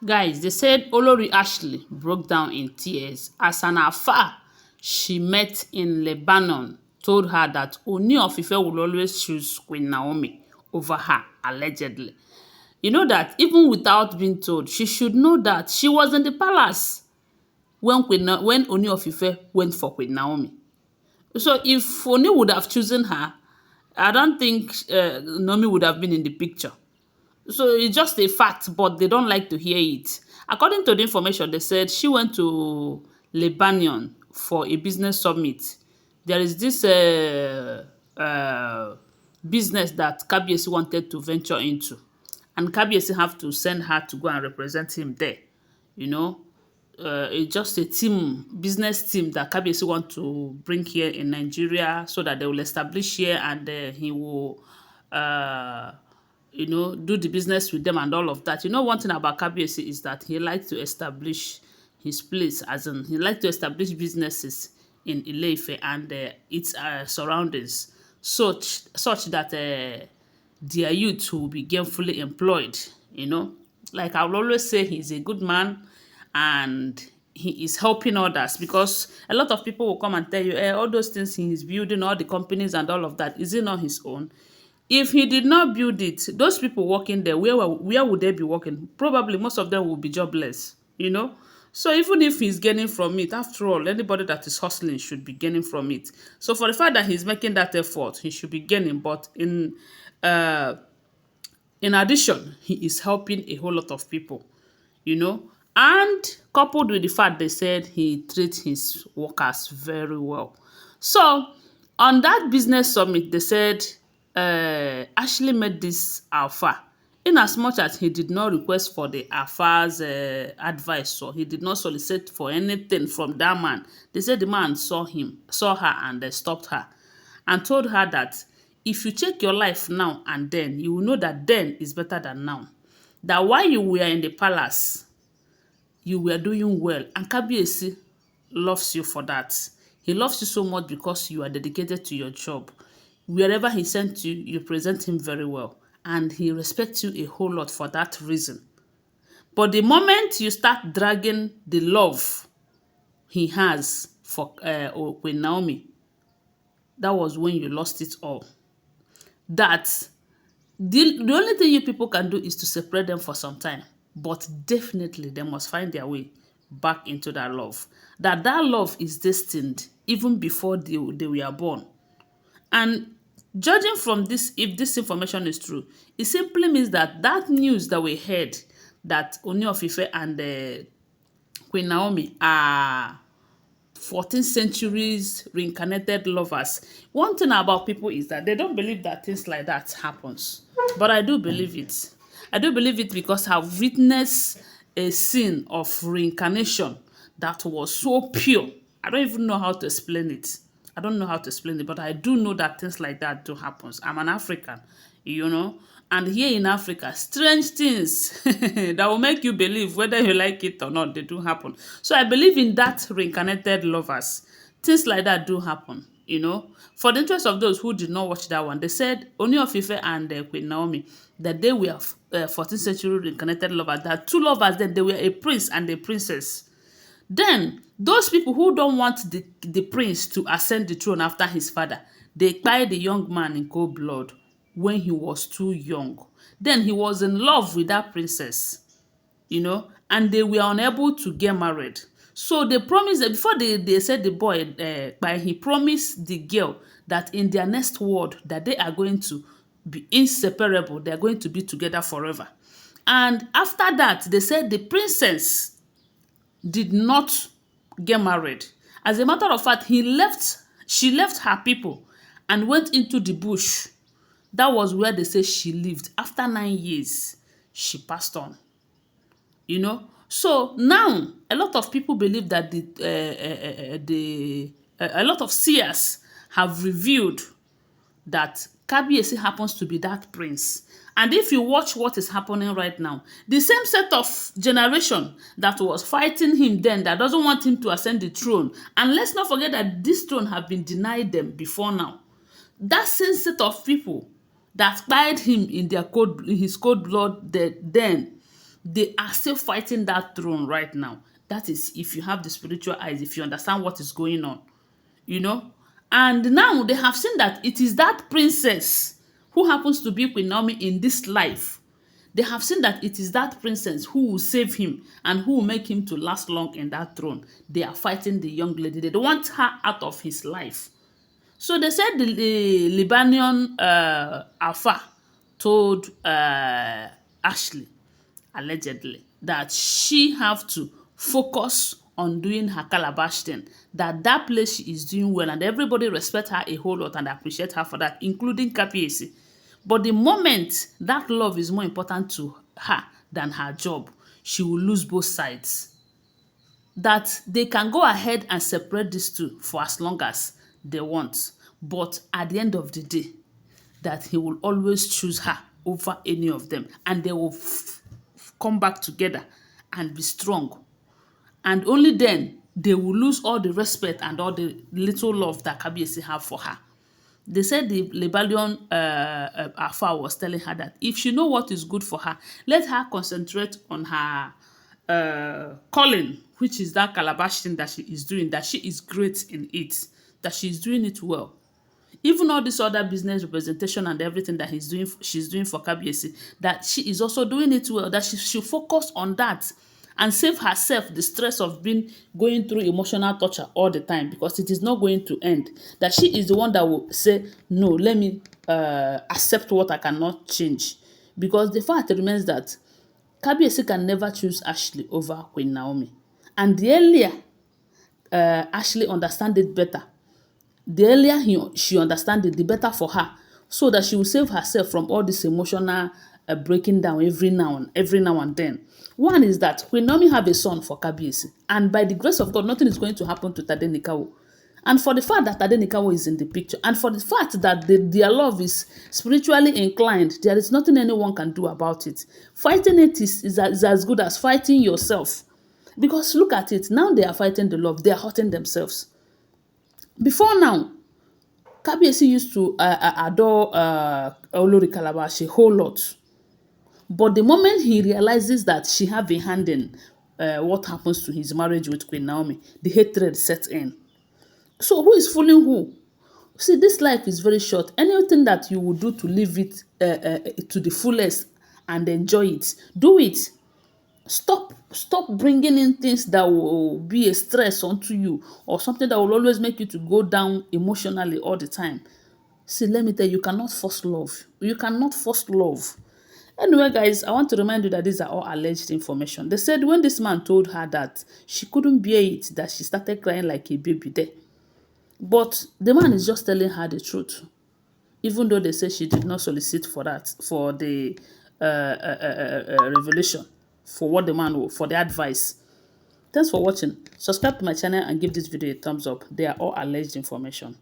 Guys, they said OloriAshley broke down in tears as an Alfa she met in Lebanon told her that Ooni of Ife will always choose Queen Naomi over her, allegedly. You know that even without being told, she should know that she was in the palace when when Ooni of Ife went for Queen Naomi. So if Ooni would have chosen her, I don't think Naomi would have been in the picture. So it's just a fact, but they don't like to hear it. According to the information, they said she went to Lebanon for a business summit. There is this business that Kabiyesi wanted to venture into, and Kabiyesi have to send her to go and represent him there. You know, it's just a team, business team that Kabiyesi want to bring here in Nigeria so that they will establish here and he will uh, do the business with them and all of that. You know, one thing about Kabiyesi is that he likes to establish his place, as in he likes to establish businesses in Ile-Ife and its surroundings, such that their youth will be gainfully employed. Like I will always say, he's a good man and he is helping others, because a lot of people will come and tell you, all those things he is building, all the companies and all of that, is it not his own? If he did not build it, those people working there, where would they be working? Probably most of them will be jobless. So even if he's gaining from it, after all, anybody that is hustling should be gaining from it. So for the fact that he's making that effort, he should be gaining. But uh, in addition, he is helping a whole lot of people, you know. And coupled with the fact they said he treats his workers very well. So on that business summit, they said Ashley met this Alpha. In as much as he did not request for the Alpha's advice, so he did not solicit for anything from that man. They said the man saw her and stopped her and told her that if you check your life now and then, you will know that then is better than now. That while you were in the palace, you were doing well, and Kabiyesi loves you for that. He loves you so much because you are dedicated to your job. Wherever he sent you, you present him very well, and he respects you a whole lot for that reason. But the moment you start dragging the love he has for Queen Naomi, that was when you lost it all. That the only thing you people can do is to separate them for some time, but definitely they must find their way back into that love. That love is destined even before they were born. And judging from this, if this information is true, it simply means that that news that we heard, that Ooni of Ife and Queen Naomi are 14th centuries reincarnated lovers. One thing about people is that they don't believe that things like that happens. But I do believe it. I do believe it because I've witnessed a scene of reincarnation that was so pure. I don't even know how to explain it. I don't know how to explain it, but I do know that things like that do happen. I'm an African. And here in Africa, strange things that will make you believe whether you like it or not, they do happen. So I believe in that reincarnated lovers. Things like that do happen. For the interest of those who did not watch that one, they said Ooni of Ife and Queen Naomi, that they were 14th century reincarnated lovers. That two lovers, then they were a prince and a princess. Then, those people who don't want the prince to ascend the throne after his father, they kpai the young man in cold blood when he was too young. Then he was in love with that princess, and they were unable to get married. So they promised that before they said the boy, he promised the girl that in their next world that they are going to be inseparable, they are going to be together forever. And after that, they said the princess did not get married. As a matter of fact, she left her people and went into the bush. That was where they say she lived. After 9 years, she passed on. So now, a lot of people believe that a lot of seers have revealed that Kabiyesi happens to be that prince. And if you watch what is happening right now, the same set of generation that was fighting him then, that doesn't want him to ascend the throne, and let's not forget that this throne have been denied them before now. That same set of people that kpied him in his cold blood then, they are still fighting that throne right now. That is if you have the spiritual eyes, if you understand what is going on, you know. And now they have seen that it is that princess who happens to be Queen Naomi in this life. They have seen that it is that princess who will save him and who will make him to last long in that throne. They are fighting the young lady. They don't want her out of his life. So they said the Lebanon Alfa told Ashley, allegedly, that she have to focus on doing her calabash thing, that that place she is doing well and everybody respect her a whole lot and appreciate her for that, including Kapiesi. But the moment that love is more important to her than her job, she will lose both sides. That they can go ahead and separate these two for as long as they want. But at the end of the day, that he will always choose her over any of them. And they will come back together and be strong. And only then they will lose all the respect and all the little love that Kabiesi have for her. They said the Lebanon Alfa was telling her that if she know what is good for her, let her concentrate on her calling, which is that calabash thing that she is doing, that she is great in it, that she is doing it well. Even all this other business representation and everything that she's doing for Kabiesi, that she is also doing it well, that she should focus on that and save herself the stress of going through emotional torture all the time, because it is not going to end. That she is the one that will say, no, let me accept what I cannot change. Because the fact remains that Kabiesi can never choose Ashley over Queen Naomi. And the earlier Ashley understand it better, the earlier she understand it, the better for her, so that she will save herself from all this emotional breaking down every now and then. One is that Queen Naomi have a son for Kabiyesi, and by the grace of God, nothing is going to happen to Tadenikawo. And for the fact that Tadenikawo is in the picture, and for the fact that their love is spiritually inclined, there is nothing anyone can do about it. Fighting it is as good as fighting yourself. Because look at it, now they are fighting the love, they are hurting themselves. Before now, Kabiyesi used to adore Olori Calabash a whole lot. But the moment he realizes that she have a hand in what happens to his marriage with Queen Naomi, the hatred sets in. So who is fooling who? See, this life is very short. Anything that you will do to live it to the fullest and enjoy it, do it. Stop bringing in things that will be a stress onto you, or something that will always make you to go down emotionally all the time. See, let me tell you, you cannot force love. You cannot force love. Anyway, guys, I want to remind you that these are all alleged information. They said when this man told her that she couldn't bear it, that she started crying like a baby there. But the man is just telling her the truth. Even though they say she did not solicit for that, for the revelation, for what the man, for the advice. Thanks for watching. Subscribe to my channel and give this video a thumbs up. They are all alleged information.